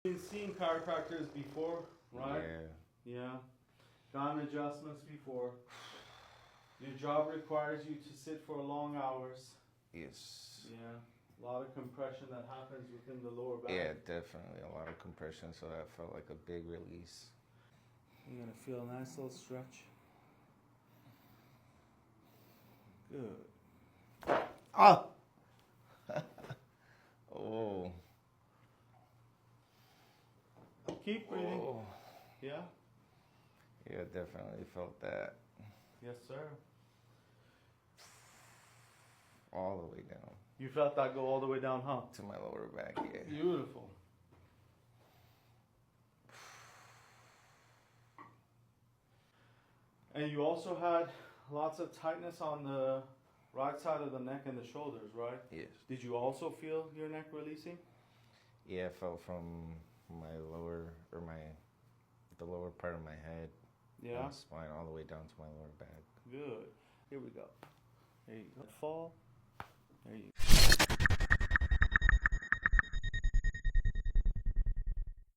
You've seen chiropractors before, right? Yeah. Yeah. Gotten adjustments before. Your job requires you to sit for long hours. Yes. Yeah. A lot of compression that happens within the lower back. Yeah, definitely a lot of compression, so that felt like a big release. You're gonna feel a nice little stretch. Good. Ah! Oh. Keep breathing. Oh. Yeah? Yeah, definitely felt that. Yes, sir. All the way down. You felt that go all the way down, huh? To my lower back, yeah. Beautiful. And you also had lots of tightness on the right side of the neck and the shoulders, right? Yes. Did you also feel your neck releasing? Yeah, I felt from my lower, or the lower part of my head. Yeah. And spine all the way down to my lower back. Good. Here we go. There you go. Fall. There you go.